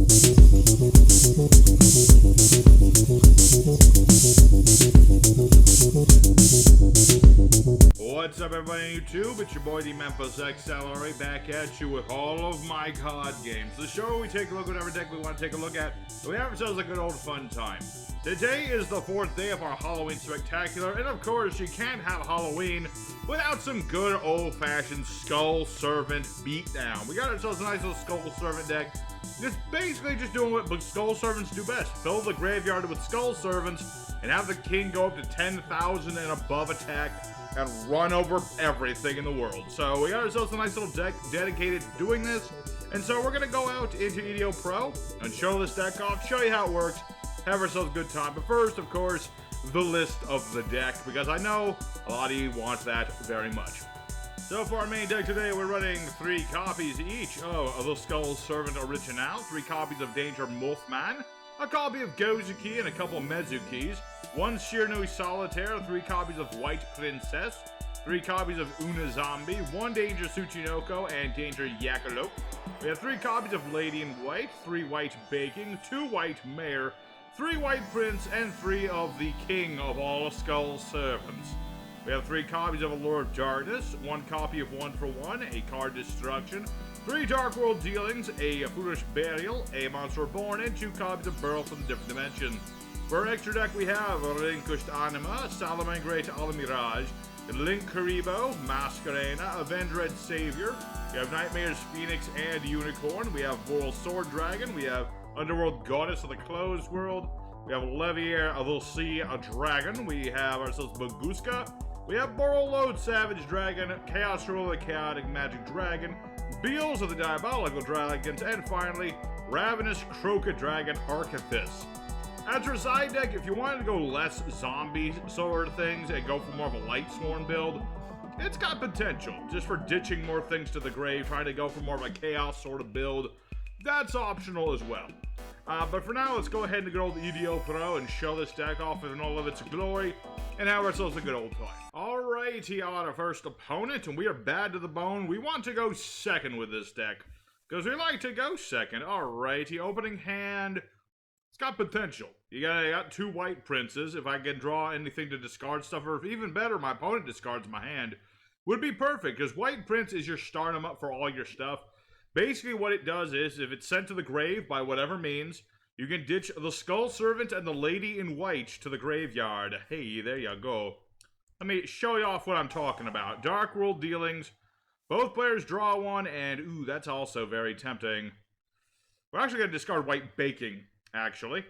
What's up, everybody on YouTube? It's your boy, the Memphis XLRA, back at you with all of my COD games. The show where we take a look at whatever deck we want to take a look at, and we have ourselves a good old fun time. Today is the 4th day of our Halloween Spectacular, and of course, you can't have Halloween without some good old-fashioned Skull Servant beatdown. We got ourselves a nice little Skull Servant deck. It's basically just doing what Skull Servants do best. Fill the graveyard with Skull Servants, and have the king go up to 10,000 and above attack, and run over everything in the world. So we got ourselves a nice little deck dedicated to doing this. And so we're going to go out into Yugioh Pro and show this deck off, show you how it works, have ourselves a good time. But first, of course, the list of the deck, because I know a lot of you want that very much. So for our main deck today, we're running 3 copies each of the Skull Servant Original, 3 copies of Danger Mothman, a copy of Gozuki and a couple Mezukis, 1 Shirnui Solitaire, 3 copies of White Princess, 3 copies of Una Zombie, 1 Danger Tsuchinoko and Danger Yakalope. We have 3 copies of Lady in White, 3 White Baking, 2 White Mare, 3 White Prince, and 3 of the King of all Skull Servants. We have 3 copies of Allure of Darkness, 1 copy of 1 for 1, a Card Destruction, 3 Dark World Dealings, a Foolish Burial, a Monster Reborn, and 2 copies of Burrow from the Different Dimension. For our extra deck, we have Relinquished Anima, Salamangreat Alamirage, Link Karibo, Masquerena, Avenged Savior. We have Nightmares Phoenix and Unicorn. We have Voral Sword Dragon. We have Underworld Goddess of the Closed World. We have Levier of the Sea Dragon. We have ourselves Baguska. We have Boral Load Savage Dragon, Chaos Rule of the Chaotic Magic Dragon, Beals of the Diabolical Dragons, and finally, Ravenous Croca Dragon Archithis. As your side deck, if you wanted to go less zombie sort of things and go for more of a light sworn build, it's got potential. Just for ditching more things to the grave, trying to go for more of a chaos sort of build, that's optional as well. But for now, let's go ahead and go old Yugioh Pro and show this deck off in all of its glory and have ourselves a good old time. Alrighty, on our first opponent, and we are bad to the bone. We want to go second with this deck because we like to go second. Alrighty, opening hand. It's got potential. You got 2 White Princes. If I can draw anything to discard stuff, or if even better, my opponent discards my hand, would be perfect, because White Prince is your starting them up for all your stuff. Basically, what it does is, if it's sent to the grave by whatever means, you can ditch the Skull Servant and the Lady in White to the graveyard. Hey, there you go. Let me show you off what I'm talking about. Dark World Dealings. Both players draw 1, and ooh, that's also very tempting. We're actually going to discard White Baking, actually.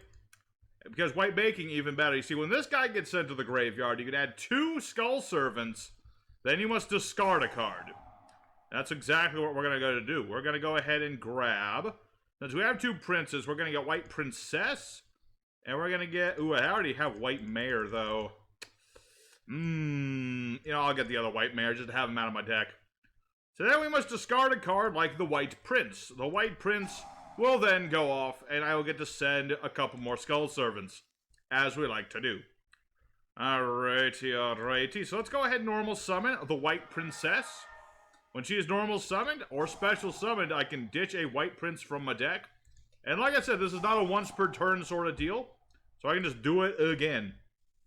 Because White Baking, even better. You see, when this guy gets sent to the graveyard, you can add 2 Skull Servants, then you must discard a card. That's exactly what we're going to go to do. We're going to go ahead and grab, since we have 2 princes, we're going to get White Princess, and we're going to get, ooh, I already have White Mare, though. You know, I'll get the other White Mare, just to have them out of my deck. So then we must discard a card like the White Prince. The White Prince will then go off, and I will get to send a couple more Skull Servants, as we like to do. Alrighty. So let's go ahead and normal summon the White Princess. When she is normal summoned or special summoned, I can ditch a White Prince from my deck. And like I said, this is not a once per turn sort of deal, so I can just do it again.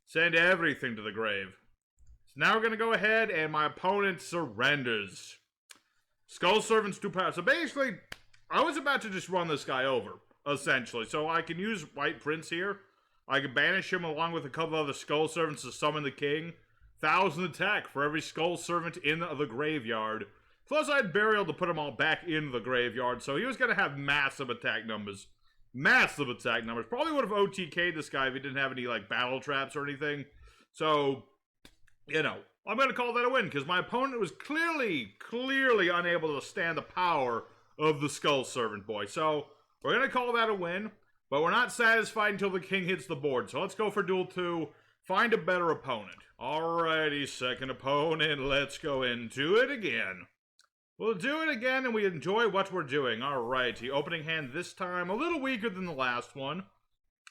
Send everything to the grave. So now we're going to go ahead, and my opponent surrenders. Skull Servants 2 power. So basically, I was about to just run this guy over, essentially. So I can use White Prince here. I can banish him along with a couple other Skull Servants to summon the king. 1,000 attack for every Skull Servant in the graveyard. Plus I had Burial to put them all back in the graveyard. So he was going to have massive attack numbers. Massive attack numbers. Probably would have OTK'd this guy if he didn't have any like battle traps or anything. So, you know, I'm going to call that a win. Because my opponent was clearly unable to stand the power of the Skull Servant boy. So, we're going to call that a win, but we're not satisfied until the king hits the board. So let's go for duel 2, find a better opponent. Alrighty, second opponent, let's go into it again. We'll do it again and we enjoy what we're doing. Alrighty, opening hand this time, a little weaker than the last one.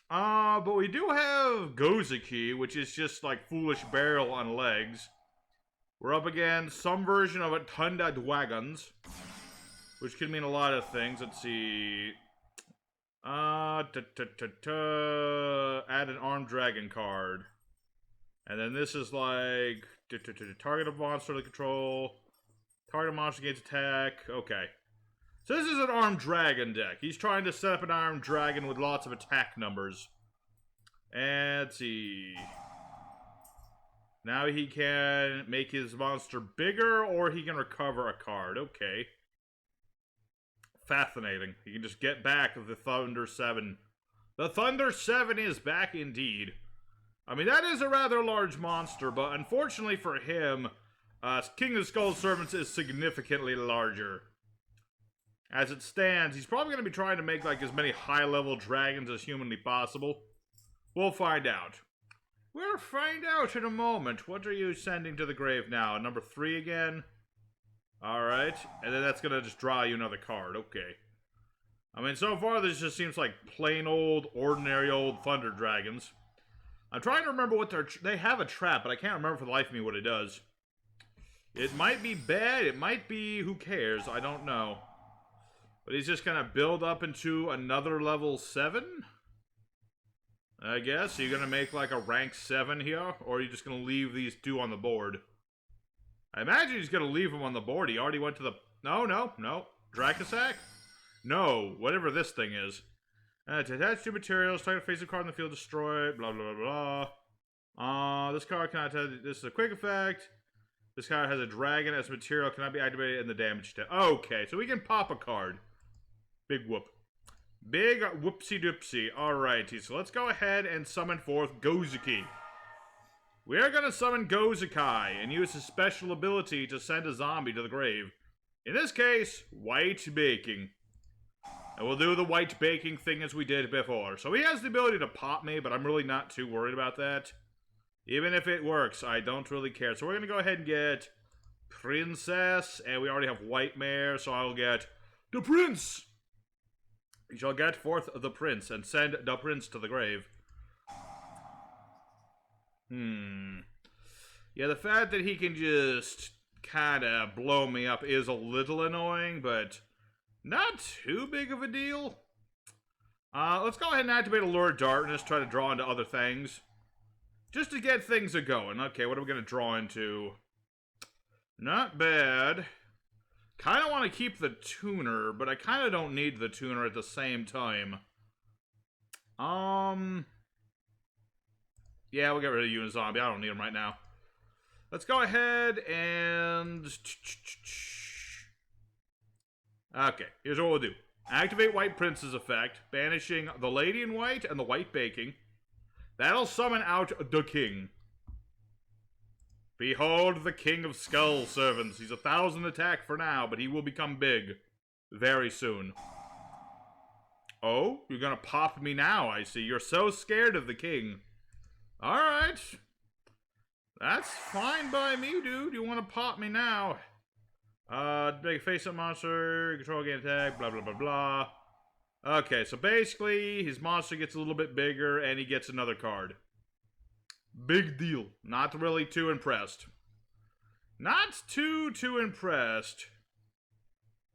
But we do have Gozuki, which is just like Foolish Burial on legs. We're up against some version of a Tunda Dragons, which can mean a lot of things. Let's see. Add an armed dragon card. And then this is like... Target a monster to control. Target a monster gains attack. Okay. So this is an armed dragon deck. He's trying to set up an armed dragon with lots of attack numbers. And let's see. Now he can make his monster bigger, or he can recover a card. Okay. Fascinating. He can just get back the Thunder 7. The Thunder 7 is back indeed. I mean, that is a rather large monster, but unfortunately for him, King of Skull Servants is significantly larger. As it stands, he's probably going to be trying to make like as many high-level dragons as humanly possible. We'll find out. We'll find out in a moment. What are you sending to the grave now? Number 3 again? Alright. And then that's going to just draw you another card. Okay. I mean, so far this just seems like plain old, ordinary old Thunder Dragons. I'm trying to remember what they have a trap, but I can't remember for the life of me what it does. It might be bad. It might be who cares. I don't know. But he's just going to build up into another level 7? I guess. Are you going to make like a rank 7 here? Or are you just going to leave these 2 on the board? I imagine he's going to leave them on the board. He already went to the... No. Dracosac? No. Whatever this thing is. To attach 2 materials, target a face of card in the field, destroy it, blah, blah, blah, blah. This card cannot attach... This is a quick effect. This card has a dragon as material, cannot be activated in the damage test. Okay, so we can pop a card. Big whoop. Big whoopsie-doopsie. Alrighty, so let's go ahead and summon forth Gozuki. We are going to summon Gozukai and use his special ability to send a zombie to the grave. In this case, white baking. And we'll do the white baking thing as we did before. So he has the ability to pop me, but I'm really not too worried about that. Even if it works, I don't really care. So we're going to go ahead and get Princess, and we already have White Mare, so I'll get the Prince. You shall get forth the Prince and send the Prince to the grave. Yeah, the fact that he can just kind of blow me up is a little annoying, but not too big of a deal. Let's go ahead and activate Allure Darkness, try to draw into other things. Just to get things a-going. Okay, what are we going to draw into? Not bad. Kind of want to keep the tuner, but I kind of don't need the tuner at the same time. Yeah, we'll get rid of Unizombie. I don't need him right now. Let's go ahead and... Okay, here's what we'll do. Activate White Prince's effect, banishing the Lady in White and the White Baking. That'll summon out the King. Behold the King of Skull Servants. He's 1,000 attack for now, but he will become big very soon. Oh, you're gonna pop me now, I see. You're so scared of the King. Alright. That's fine by me, dude. You want to pop me now. Big face-up monster, control gain attack, blah, blah, blah, blah. Okay, so basically, his monster gets a little bit bigger, and he gets another card. Big deal. Not really too impressed. Not too impressed.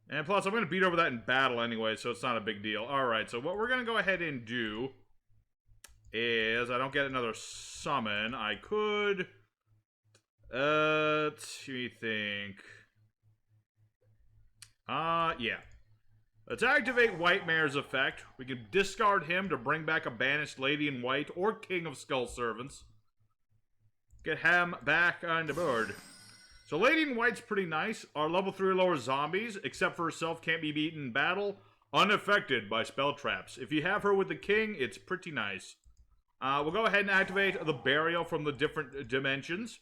And plus, I'm going to beat over that in battle anyway, so it's not a big deal. Alright, so what we're going to go ahead and do is, I don't get another summon. I could... let me think. Yeah. Let's activate White Mare's effect. We can discard him to bring back a banished Lady in White or King of Skull Servants. Get him back on the board. So Lady in White's pretty nice. Our level 3 or lower zombies, except for herself, can't be beaten in battle. Unaffected by spell traps. If you have her with the King, it's pretty nice. We'll go ahead and activate the Burial from the different dimensions.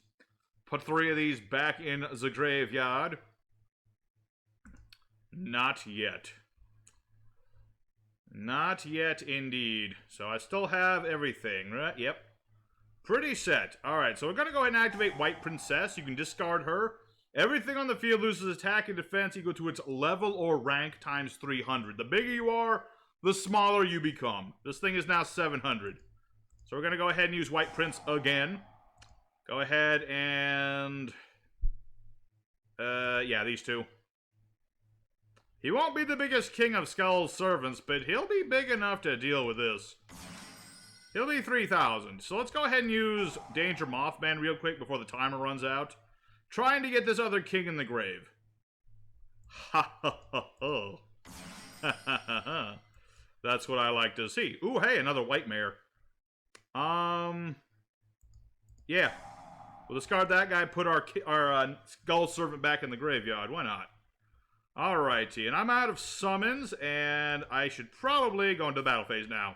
Put 3 of these back in the graveyard. Not yet. Not yet, indeed. So I still have everything, right? Yep. Pretty set. Alright, so we're going to go ahead and activate White Princess. You can discard her. Everything on the field loses attack and defense equal to its level or rank times 300. The bigger you are, the smaller you become. This thing is now 700. So we're going to go ahead and use White Prince again. Go ahead and... yeah, these 2. He won't be the biggest king of Skull's servants, but he'll be big enough to deal with this. He'll be 3,000. So let's go ahead and use Danger Mothman real quick before the timer runs out. Trying to get this other king in the grave. Ha ha ha ha. Ha ha ha ha. That's what I like to see. Ooh, hey, another white mare. Yeah. We'll discard that guy, put our Skull Servant back in the graveyard. Why not? Alrighty, and I'm out of summons, and I should probably go into the battle phase now.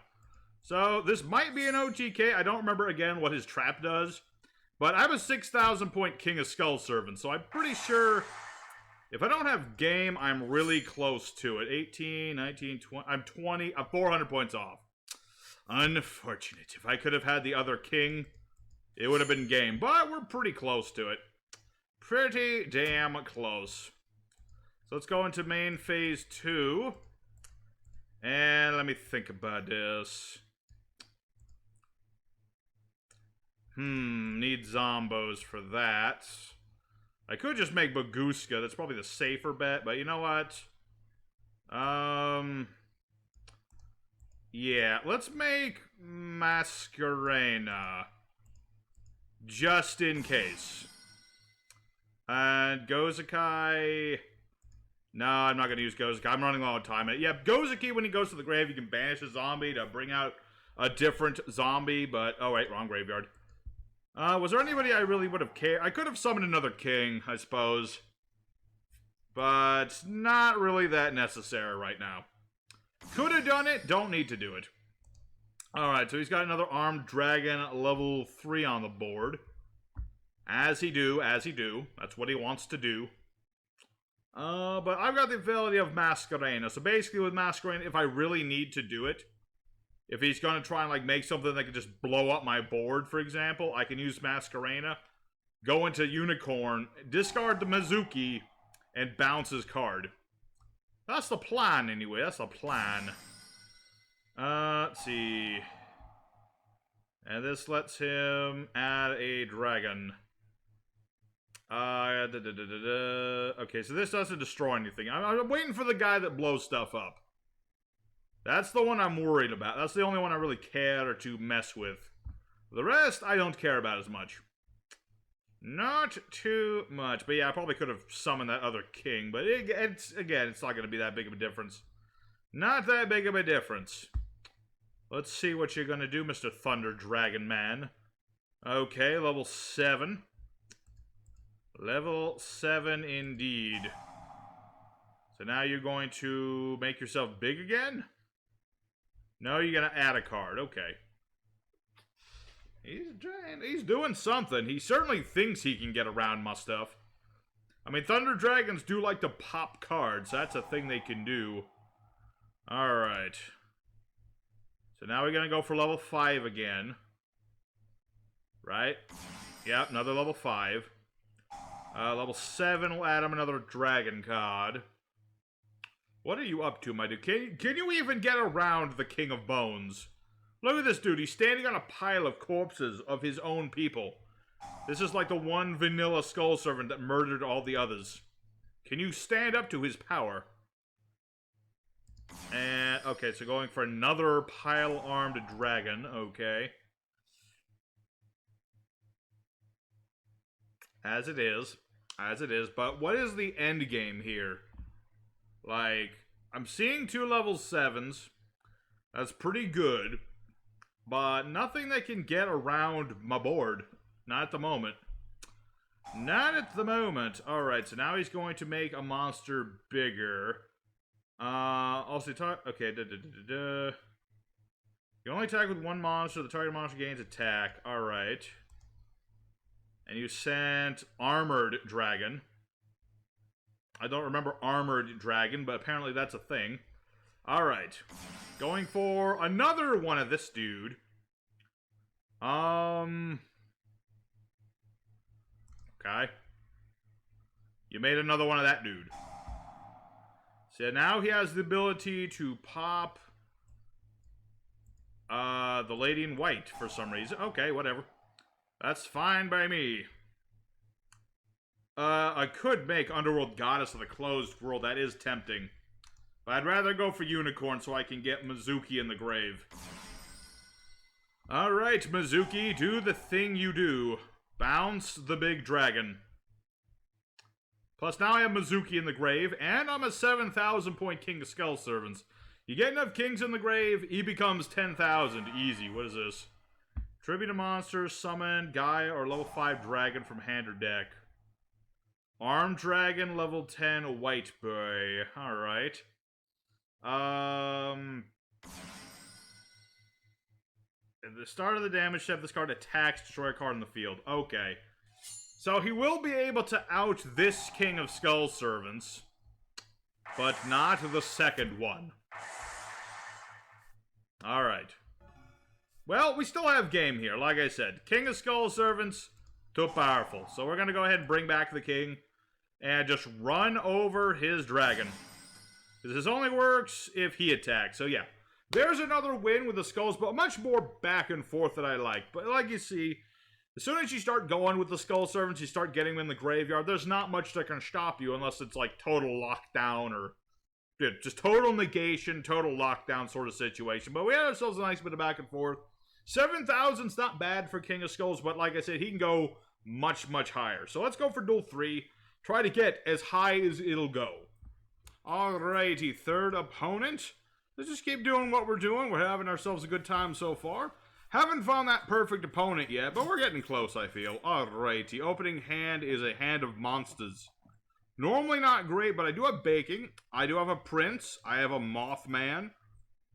So, this might be an OTK. I don't remember, again, what his trap does. But I have a 6,000 point King of Skull Servant, so I'm pretty sure... If I don't have game, I'm really close to it. 18, 19, 20... I'm 20... I'm 400 points off. Unfortunate. If I could have had the other king, it would have been game. But we're pretty close to it. Pretty damn close. So let's go into main phase 2. And let me think about this. Need zombos for that. I could just make Baguska. That's probably the safer bet, but you know what? Yeah, let's make Masquerena. Just in case. And Gozakai... No, I'm not going to use Gozakai. I'm running low on time. Yeah, Gozakai, when he goes to the grave, you can banish a zombie to bring out a different zombie, but... Oh, wait, wrong graveyard. Was there anybody I really would have cared? I could have summoned another king, I suppose. But not really that necessary right now. Could have done it, don't need to do it. Alright, so he's got another armed dragon level 3 on the board. As he do. That's what he wants to do. But I've got the ability of Masquerena. So basically with Masquerena, if I really need to do it, if he's going to try and like make something that can just blow up my board, for example, I can use Masquerena, go into Unicorn, discard the Mizuki, and bounce his card. That's the plan, anyway. That's the plan. Let's see. And this lets him add a dragon. Okay, so this doesn't destroy anything. I'm waiting for the guy that blows stuff up. That's the one I'm worried about. That's the only one I really care to mess with. The rest, I don't care about as much. Not too much. But yeah, I probably could have summoned that other king. But it's not going to be that big of a difference. Not that big of a difference. Let's see what you're going to do, Mr. Thunder Dragon Man. Okay, level 7. Level 7 indeed. So now you're going to make yourself big again? No, you're going to add a card. Okay. He's doing something. He certainly thinks he can get around my stuff. I mean, Thunder Dragons do like to pop cards. That's a thing they can do. Alright. So now we're going to go for level 5 again. Right? Yep, another level 5. Level 7 will add him another dragon card. What are you up to, my dude? Can you even get around the King of Bones? Look at this dude. He's standing on a pile of corpses of his own people. This is like the one vanilla Skull Servant that murdered all the others. Can you stand up to his power? And, okay, so going for another pile-armed dragon. Okay. As it is. As it is. But what is the end game here? Like, I'm seeing 2 level 7s. That's pretty good. But nothing that can get around my board. Not at the moment. Not at the moment. Alright, so now he's going to make a monster bigger. Also, okay. You only attack with one monster. The target monster gains attack. Alright. And you sent Armored Dragon. I don't remember Armored Dragon, but apparently that's a thing. Alright. Going for another one of this dude. Okay. You made another one of that dude. So now he has the ability to pop the Lady in White for some reason. Okay, whatever. That's fine by me. I could make Underworld Goddess of the Closed World. That is tempting. But I'd rather go for Unicorn so I can get Mizuki in the grave. Alright, Mizuki, do the thing you do. Bounce the big dragon. Plus, now I have Mizuki in the grave, and I'm a 7,000 point King of Skull Servants. You get enough kings in the grave, he becomes 10,000. Easy. What is this? Tribute to monsters, summon, Gaia, or level 5 dragon from hand or deck. Armed dragon, level 10, a white boy. Alright. At the start of the damage step, this card attacks, destroy a card in the field. Okay. So he will be able to out this King of Skull Servants, but not the second one. Alright. Well, we still have game here, like I said. King of Skull Servants, too powerful. So we're going to go ahead and bring back the king and just run over his dragon. Because this only works if he attacks. So yeah, there's another win with the skulls, but much more back and forth that I like. But like you see, as soon as you start going with the Skull Servants, you start getting them in the graveyard, there's not much that can stop you unless it's like total lockdown or just total negation, total lockdown sort of situation. But we had ourselves a nice bit of back and forth. 7,000's not bad for King of Skulls, but like I said, he can go much, much higher. So let's go for Duel 3. Try to get as high as it'll go. Alrighty, third opponent. Let's just keep doing what we're doing. We're having ourselves a good time so far. Haven't found that perfect opponent yet, but we're getting close, I feel. Alrighty, opening hand is a hand of monsters. Normally not great, but I do have Baking. I do have a Prince. I have a Mothman.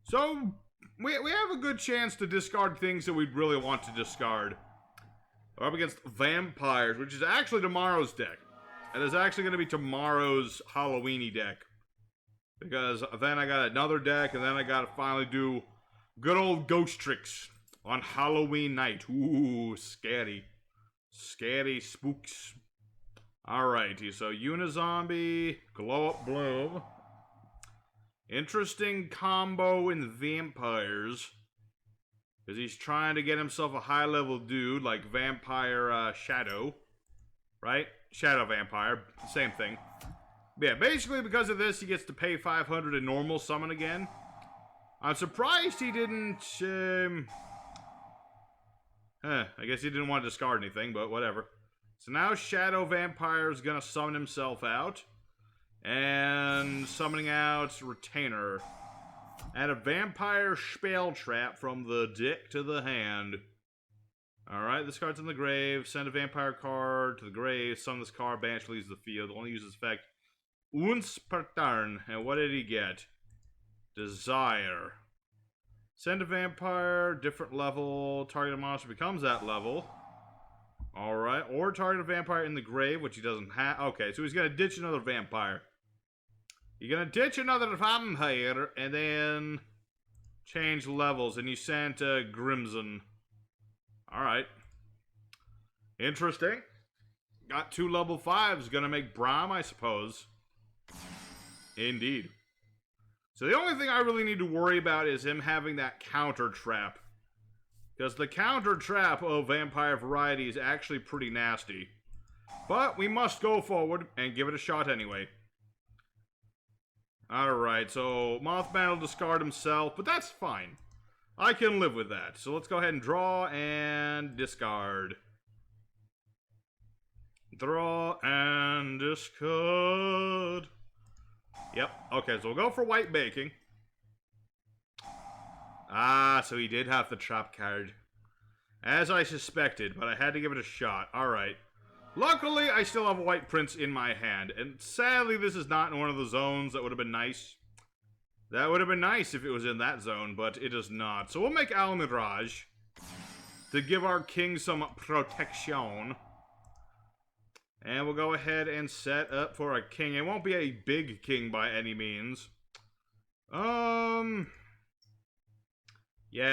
So, we have a good chance to discard things that we'd really want to discard. We're up against Vampires, which is actually tomorrow's deck. And it's actually going to be tomorrow's Halloweeny deck. Because then I got another deck, and then I got to finally do good old ghost tricks on Halloween night. Ooh, scary. Scary spooks. Alrighty, so Unizombie, Glow Up Bloom. Interesting combo in Vampires. Because he's trying to get himself a high-level dude like Vampire Shadow. Right? Shadow Vampire. Same thing. Yeah, basically because of this, he gets to pay 500 in normal summon again. I'm surprised he didn't, I guess he didn't want to discard anything, but whatever. So now Shadow Vampire is going to summon himself out. And summoning out Retainer. Add a Vampire Spell Trap from the deck to the hand. Alright, this card's in the grave. Send a Vampire card to the grave. Summon this card, banish, leaves the field. Only uses effect once per turn. And what did he get? Desire. Send a Vampire, different level. Target a monster becomes that level. Alright, or target a Vampire in the grave, which he doesn't have. Okay, so he's going to ditch another Vampire. You're going to ditch another Vampire, and then change levels, and you sent Grimson. Alright. Interesting. Got 2 level 5s. Going to make Braum, I suppose. Indeed. So the only thing I really need to worry about is him having that counter trap. Because the counter trap of Vampire Variety is actually pretty nasty. But we must go forward and give it a shot anyway. Alright, so Mothman will discard himself, but that's fine. I can live with that. So let's go ahead and draw and discard. Draw and discard. Yep, okay, so we'll go for White Baking. Ah, so he did have the trap card. As I suspected, but I had to give it a shot. Alright. Luckily, I still have a White Prince in my hand. And sadly, this is not in one of the zones. That would have been nice. That would have been nice if it was in that zone, but it is not. So we'll make Al Mirage to give our king some protection. And we'll go ahead and set up for a king. It won't be a big king by any means. Yeah,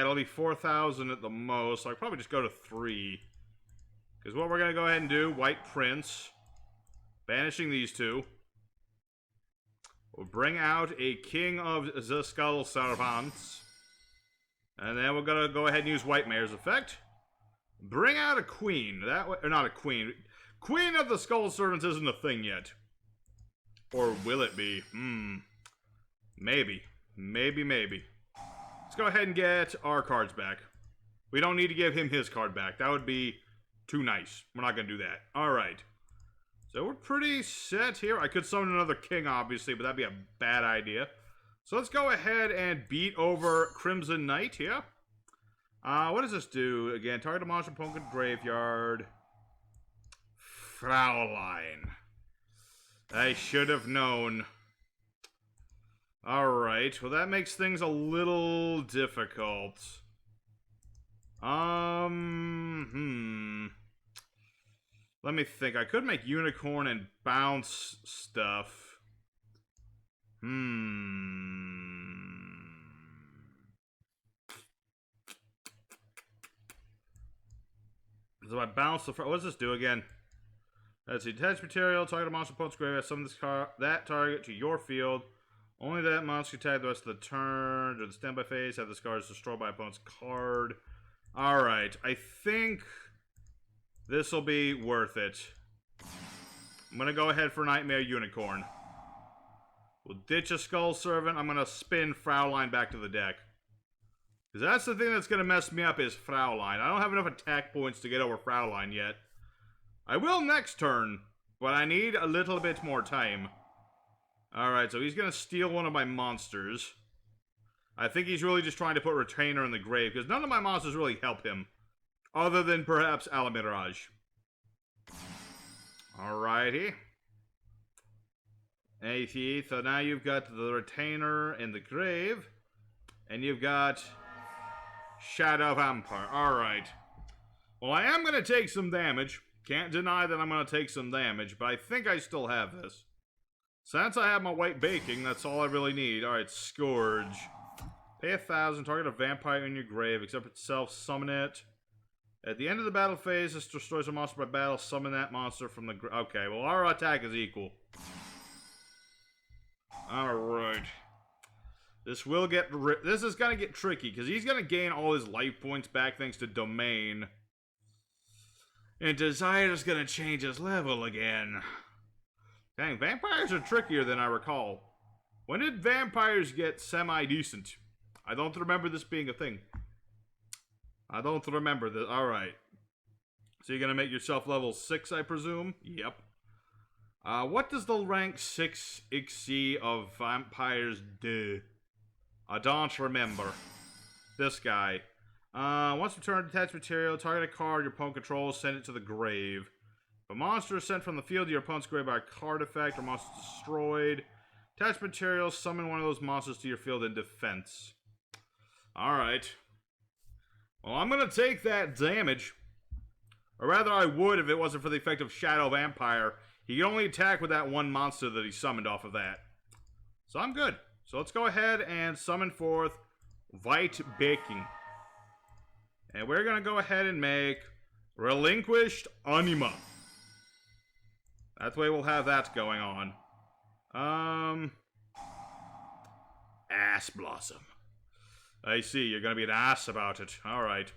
it'll be 4,000 at the most. So I'll probably just go to 3. Because what we're going to go ahead and do, White Prince, banishing these 2. We'll bring out a King of the Skull Servants. And then we're going to go ahead and use White Mare's effect. Bring out a Queen. That way, or not a Queen. Queen of the Skull Servants isn't a thing yet. Or will it be? Maybe. Maybe. Let's go ahead and get our cards back. We don't need to give him his card back. That would be too nice. We're not going to do that. Alright. So we're pretty set here. I could summon another king, obviously, but that'd be a bad idea. So let's go ahead and beat over Crimson Knight here. What does this do? Again, target a monster opponent graveyard. Fraulein. I should have known. Alright, well that makes things a little difficult. Let me think. I could make unicorn and bounce stuff. So I bounce the... What does this do again? Let's see. Detach material. Target a monster opponent's graveyard. Summon this that target to your field. Only that monster can attack the rest of the turn. During the standby phase, have this card destroyed by opponent's card. Alright. I think this will be worth it. I'm going to go ahead for Nightmare Unicorn. We'll ditch a Skull Servant. I'm going to spin Fraulein back to the deck. Because that's the thing that's going to mess me up is Fraulein. I don't have enough attack points to get over Fraulein yet. I will next turn, but I need a little bit more time. Alright, so he's going to steal one of my monsters. I think he's really just trying to put Retainer in the grave, because none of my monsters really help him. Other than perhaps Alamiraj. Alrighty. So now you've got the Retainer in the grave. And you've got Shadow Vampire. Alright. Well, I am going to take some damage. Can't deny that I'm going to take some damage, but I think I still have this. Since I have my white baking, that's all I really need. Alright, Scourge. Pay 1,000, target a vampire in your grave, except itself, summon it. At the end of the battle phase, this destroys a monster by battle, summon that monster from the grave. Okay, well our attack is equal. Alright. This will get... This is going to get tricky, because he's going to gain all his life points back thanks to Domain. And Desire's going to change his level again. Dang, vampires are trickier than I recall. When did vampires get semi-decent? I don't remember this being a thing. I don't remember this. Alright. So you're going to make yourself level 6, I presume? Yep. What does the rank 6 XC of vampires do? I don't remember. This guy. Once returned, detach material, target a card your opponent controls, send it to the grave. If a monster is sent from the field to your opponent's grave by a card effect, or monster is destroyed, attach material, summon one of those monsters to your field in defense. Alright. Well, I'm gonna take that damage. Or rather, I would if it wasn't for the effect of Shadow Vampire. He can only attack with that one monster that he summoned off of that. So I'm good. So let's go ahead and summon forth White Baking. And we're gonna go ahead and make Relinquished Anima. That way we'll have that going on. Ass Blossom. I see, you're gonna be an ass about it. Alright.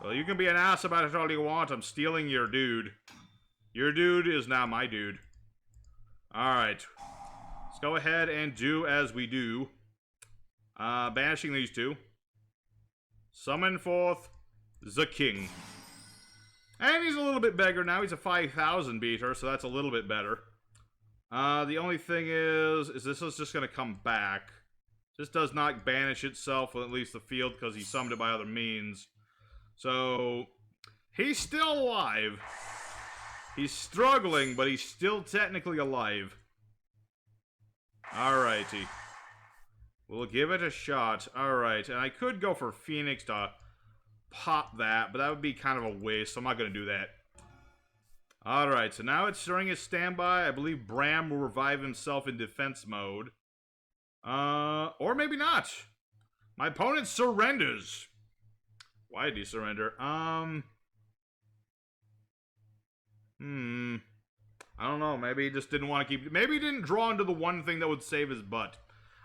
Well, you can be an ass about it all you want. I'm stealing your dude. Your dude is now my dude. Alright. Let's go ahead and do as we do. Banishing these two. Summon forth the king. And he's a little bit bigger now. He's a 5,000 beater, so that's a little bit better. The only thing is this is just going to come back. This does not banish itself, or at least the field, because he summoned it by other means. So, he's still alive. He's struggling, but he's still technically alive. Alrighty. We'll give it a shot. Alright, and I could go for Phoenix to pop that, but that would be kind of a waste, so I'm not going to do that. Alright, so now it's during his standby. I believe Bram will revive himself in defense mode. Or maybe not. My opponent surrenders. Why did he surrender? I don't know. Maybe he just didn't want to keep... Maybe he didn't draw into the one thing that would save his butt.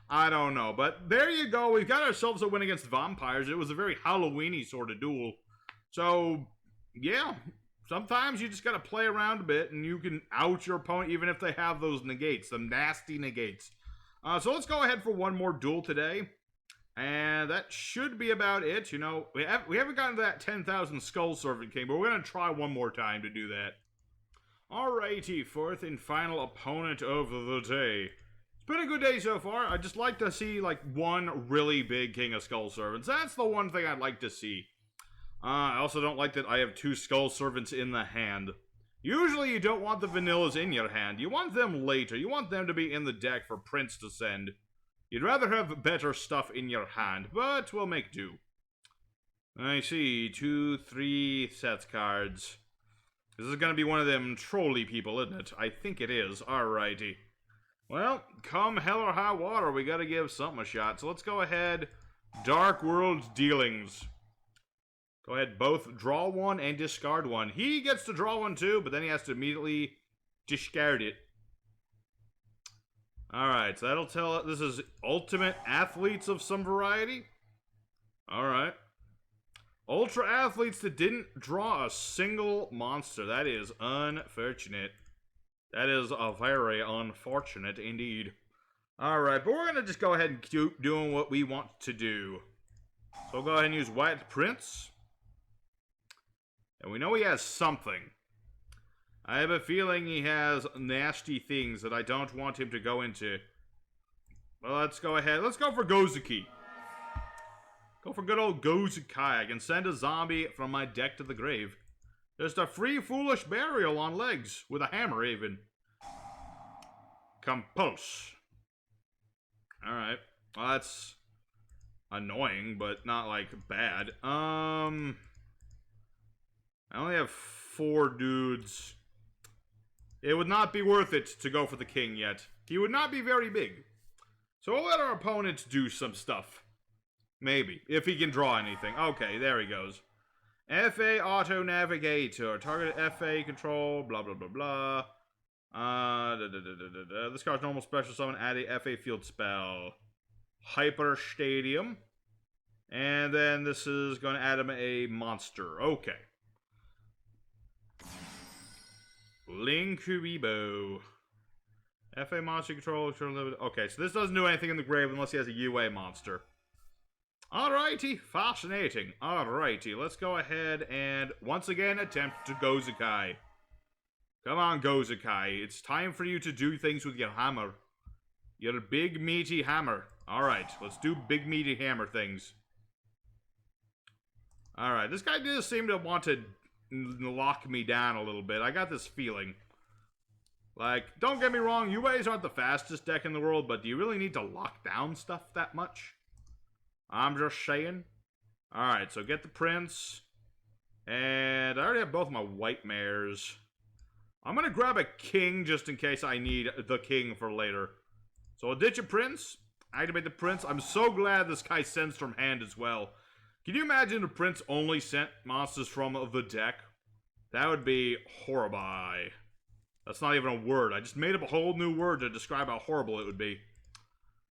I don't know. But there you go. We've got ourselves a win against vampires. It was a very Halloween-y sort of duel. So, yeah. Sometimes you just got to play around a bit, and you can out your opponent even if they have those negates. Some nasty negates. So let's go ahead for one more duel today. And that should be about it. You know, we haven't gotten to that 10,000 Skull Servant King, but we're going to try one more time to do that. Alrighty, fourth and final opponent of the day. It's been a good day so far. I'd just like to see, like, one really big King of Skull Servants. That's the one thing I'd like to see. I also don't like that I have 2 Skull Servants in the hand. Usually you don't want the vanillas in your hand. You want them later. You want them to be in the deck for Prince to send. You'd rather have better stuff in your hand, but we'll make do. I see. 2, 3 sets cards. This is going to be one of them trolley people, isn't it? I think it is. Alrighty. Well, come hell or high water, we got to give something a shot. So let's go ahead. Dark World Dealings. Go ahead, both draw one and discard one. He gets to draw one too, but then he has to immediately discard it. Alright, so that'll tell us this is Ultimate Athletes of some variety. Alright. Ultra Athletes that didn't draw a single monster. That is unfortunate. That is very unfortunate indeed. Alright, but we're going to just go ahead and keep doing what we want to do. So we'll go ahead and use White Prince. And we know he has something. I have a feeling he has nasty things that I don't want him to go into. Well, let's go ahead. Let's go for Gozuki. Go for good old Gozukai. I can send a zombie from my deck to the grave. Just a free foolish burial on legs. With a hammer even. Compulse. Alright. Well, that's annoying, but not, like, bad. I only have 4 dudes. It would not be worth it to go for the king yet. He would not be very big. So we'll let our opponent do some stuff. Maybe. If he can draw anything. Okay, there he goes. FA Auto Navigator. Target FA control. Blah, blah, blah, blah. This card's normal special summon. Add a FA field spell. Hyper Stadium. And then this is going to add him a monster. Okay. Linkuribo. FA monster control. Okay, so this doesn't do anything in the grave unless he has a UA monster. Alrighty, fascinating. Alrighty, let's go ahead and once again attempt to Gozukai. Come on, Gozukai. It's time for you to do things with your hammer. Your big meaty hammer. Alright, let's do big meaty hammer things. Alright, this guy does seem to want to lock me down a little bit. I got this feeling. Like, don't get me wrong, UAs aren't the fastest deck in the world, but do you really need to lock down stuff that much? I'm just saying. Alright, so get the prince. And I already have both my white mares. I'm gonna grab a king just in case I need the king for later. So I'll ditch a prince. Activate the prince. I'm so glad this guy sends from hand as well. Can you imagine if Prince only sent monsters from the deck? That would be horrible. That's not even a word. I just made up a whole new word to describe how horrible it would be.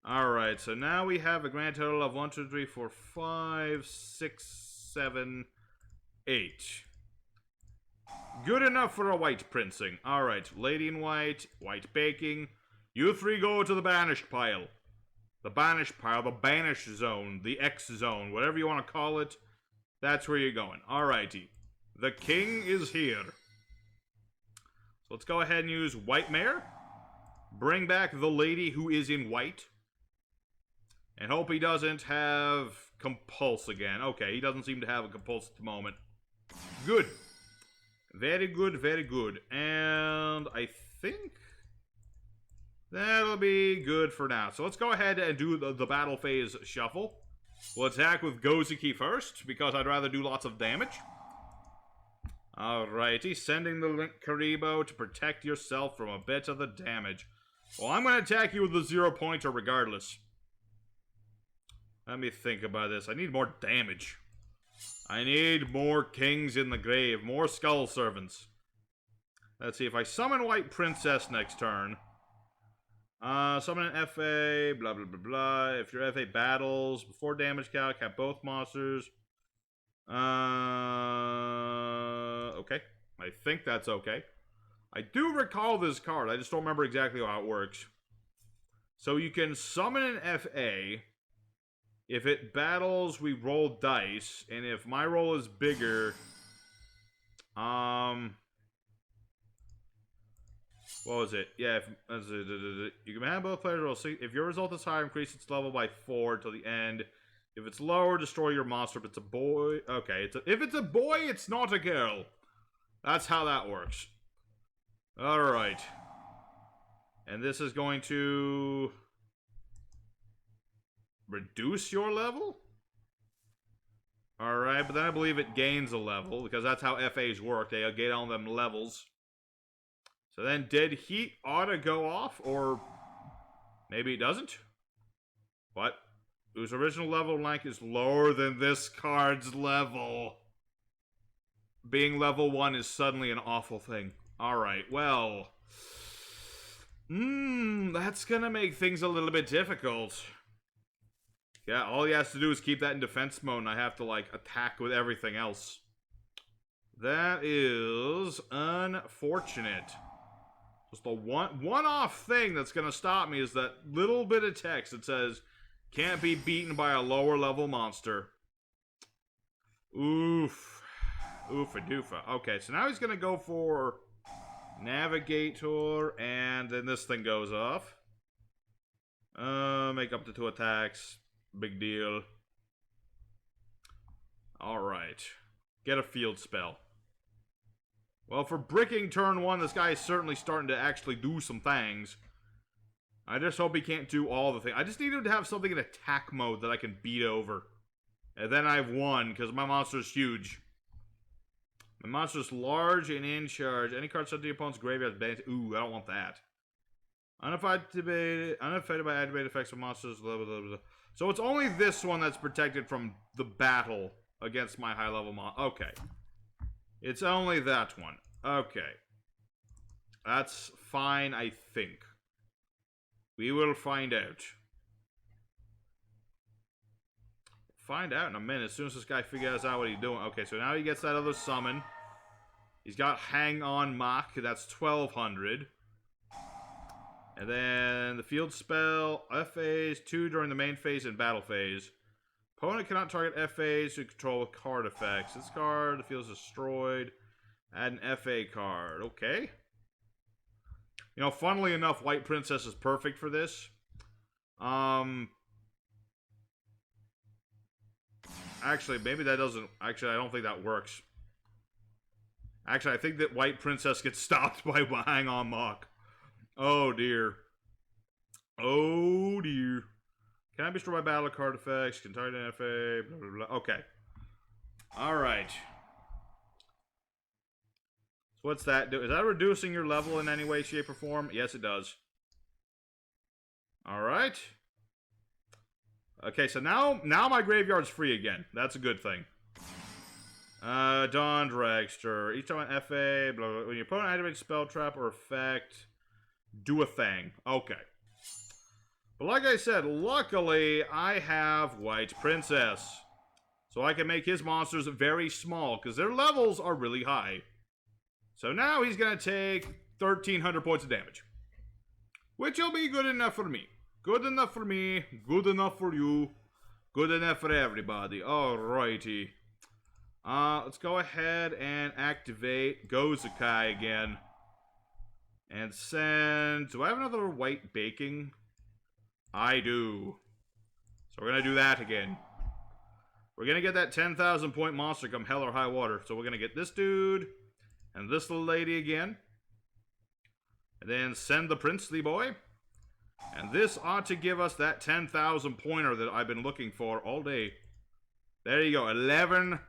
Alright, so now we have a grand total of 1, 2, 3, 4, 5, 6, 7, 8. Good enough for a white princing. Alright, lady in white, white baking. You 3 go to the banished pile. The banished pile, the banish zone, the X zone, whatever you want to call it. That's where you're going. Alrighty. The king is here. So let's go ahead and use white mare. Bring back the lady who is in white. And hope he doesn't have compulse again. Okay, he doesn't seem to have a compulse at the moment. Good. Very good, very good. And I think that'll be good for now. So let's go ahead and do the battle phase shuffle. We'll attack with Gozuki first, because I'd rather do lots of damage. Alrighty, sending the Linkuribo to protect yourself from a bit of the damage. Well, I'm going to attack you with the 0-pointer regardless. Let me think about this. I need more damage. I need more kings in the grave. More skull servants. Let's see, if I summon White Princess next turn. Summon an FA, blah, blah, blah, blah. If your FA battles, before damage calc, have both monsters. Okay. I think that's okay. I do recall this card. I just don't remember exactly how it works. So you can summon an FA. If it battles, we roll dice. And if my roll is bigger... What was it? Yeah, you can have both players roll. If your result is higher, increase its level by 4 till the end. If it's lower, destroy your monster. If it's a boy... Okay, if it's a boy, it's not a girl. That's how that works. Alright. And this is going to... reduce your level? Alright, but then I believe it gains a level, because that's how FAs work. They gain all them levels. So then, did heat oughta go off, or maybe it doesn't? What? Whose original level rank is lower than this card's level. Being level 1 is suddenly an awful thing. Alright, well... that's gonna make things a little bit difficult. Yeah, all he has to do is keep that in defense mode, and I have to, like, attack with everything else. That is unfortunate. Just the one-off thing that's gonna stop me is that little bit of text that says, can't be beaten by a lower-level monster. Oof. Oofa-doofa. Okay, so now he's gonna go for Navigator, and then this thing goes off. Make up to 2 attacks. Big deal. Alright. Get a field spell. Well, for bricking turn 1, this guy is certainly starting to actually do some things. I just hope he can't do all the things. I just need him to have something in attack mode that I can beat over. And then I've won, because my monster's huge. My monster's large and in charge. Any card sent to your opponent's graveyard is banned. Ooh, I don't want that. Unaffected by activated effects of monsters. Blah, blah, blah, blah. So it's only this one that's protected from the battle against my high-level monster. Okay. It's only that one. Okay. That's fine, I think. We will find out. Find out in a minute, as soon as this guy figures out what he's doing. Okay, so now he gets that other summon. He's got Hang On Mach, that's 1200. And then the field spell, FAs, 2 during the main phase and battle phase. Opponent cannot target FAs to control with card effects. This card, the field is destroyed. Add an FA card. Okay. You know, funnily enough, White Princess is perfect for this. Actually, maybe that doesn't... Actually, I don't think that works. Actually, I think that White Princess gets stopped by Hang On Mach. Oh, dear. Oh, dear. Can I be destroyed by battle card effects? Can target an FA? Blah, blah, blah. Okay. Alright. So what's that do? Is that reducing your level in any way, shape, or form? Yes, it does. Alright. Okay, so now my graveyard's free again. That's a good thing. Dawn Dragster. Each time an FA, blah, blah, when your opponent activates spell trap or effect, do a thing. Okay. But like I said, luckily I have White Princess. So I can make his monsters very small, because their levels are really high. So now he's going to take 1,300 points of damage. Which will be good enough for me. Good enough for me, good enough for you, good enough for everybody. Alrighty. Let's go ahead and activate Gozukai again. And send... Do I have another white baking? I do. So we're going to do that again. We're going to get that 10,000 point monster come hell or high water. So we're going to get this dude and this little lady again. And then send the princely boy. And this ought to give us that 10,000 pointer that I've been looking for all day. There you go, 11,000.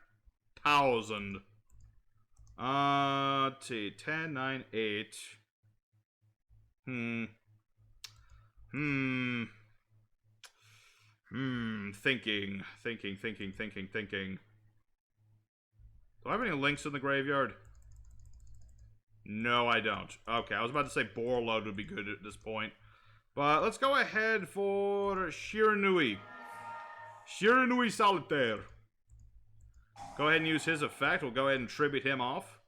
10, 9, 8. Thinking. Do I have any links in the graveyard? No, I don't. Okay, I was about to say Borload would be good at this point. But let's go ahead for Shiranui. Shiranui Solitaire. Go ahead and use his effect. We'll go ahead and tribute him off.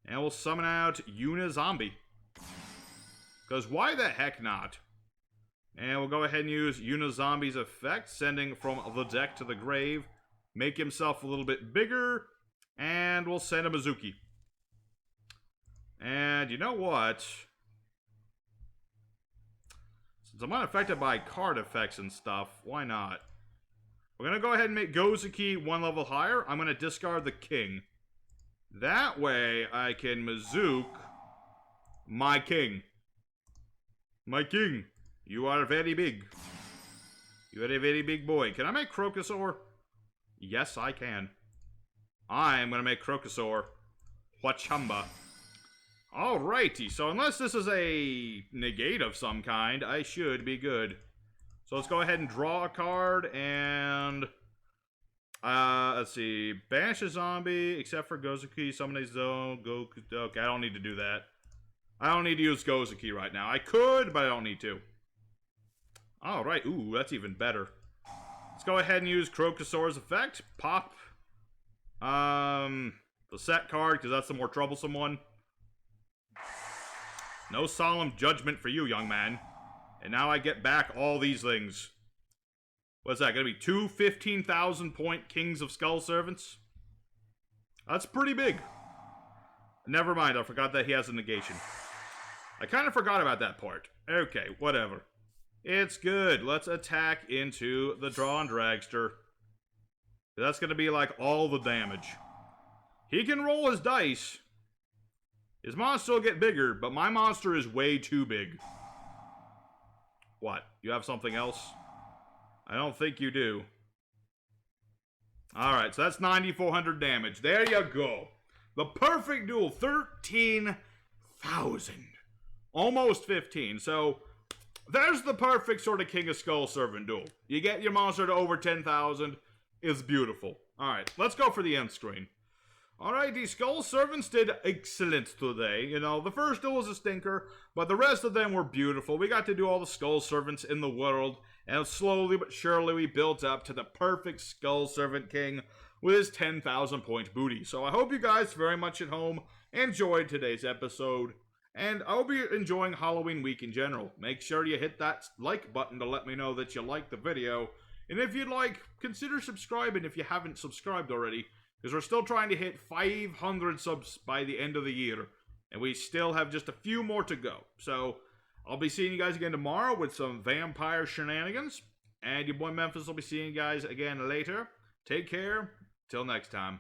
And we'll summon out Yuna Zombie. Because why the heck not? And we'll go ahead and use Unizombi's effect, sending from the deck to the grave. Make himself a little bit bigger, and we'll send a Mizuki. And you know what? Since I'm unaffected by card effects and stuff, why not? We're going to go ahead and make Gozuki one level higher. I'm going to discard the king. That way, I can Mizuki my king. My king, you are very big. You are a very big boy. Can I make Crocosaur? Yes, I can. I'm going to make Crocosaur. Wachamba. Alrighty, so unless this is a negate of some kind, I should be good. So let's go ahead and draw a card, and... let's see. Banish a zombie, except for Gozuki, summon a zone, okay, I don't need to do that. I don't need to use Gozuki right now. I could, but I don't need to. Alright, ooh, that's even better. Let's go ahead and use Crocosaur's effect. Pop. The set card, because that's the more troublesome one. No solemn judgment for you, young man. And now I get back all these things. What's that, gonna be 2 15,000-point Kings of Skull Servants? That's pretty big. Never mind, I forgot that he has a negation. I kind of forgot about that part. Okay, whatever. It's good. Let's attack into the Drawn Dragster. That's gonna be like all the damage. He can roll his dice. His monster will get bigger, but my monster is way too big. What? You have something else? I don't think you do. Alright, so that's 9,400 damage. There you go. The perfect duel. 13,000. Almost 15. So, there's the perfect sort of King of Skull Servant duel. You get your monster to over 10,000. It's beautiful. Alright, let's go for the end screen. Alright, the Skull Servants did excellent today. You know, the first duel was a stinker, but the rest of them were beautiful. We got to do all the Skull Servants in the world, and slowly but surely we built up to the perfect Skull Servant King with his 10,000 point booty. So I hope you guys very much at home enjoyed today's episode, and I hope you're enjoying Halloween week in general. Make sure you hit that like button to let me know that you liked the video, and if you'd like, consider subscribing if you haven't subscribed already, because we're still trying to hit 500 subs by the end of the year, and we still have just a few more to go. So, I'll be seeing you guys again tomorrow with some vampire shenanigans, and your boy Memphis will be seeing you guys again later. Take care. Till next time.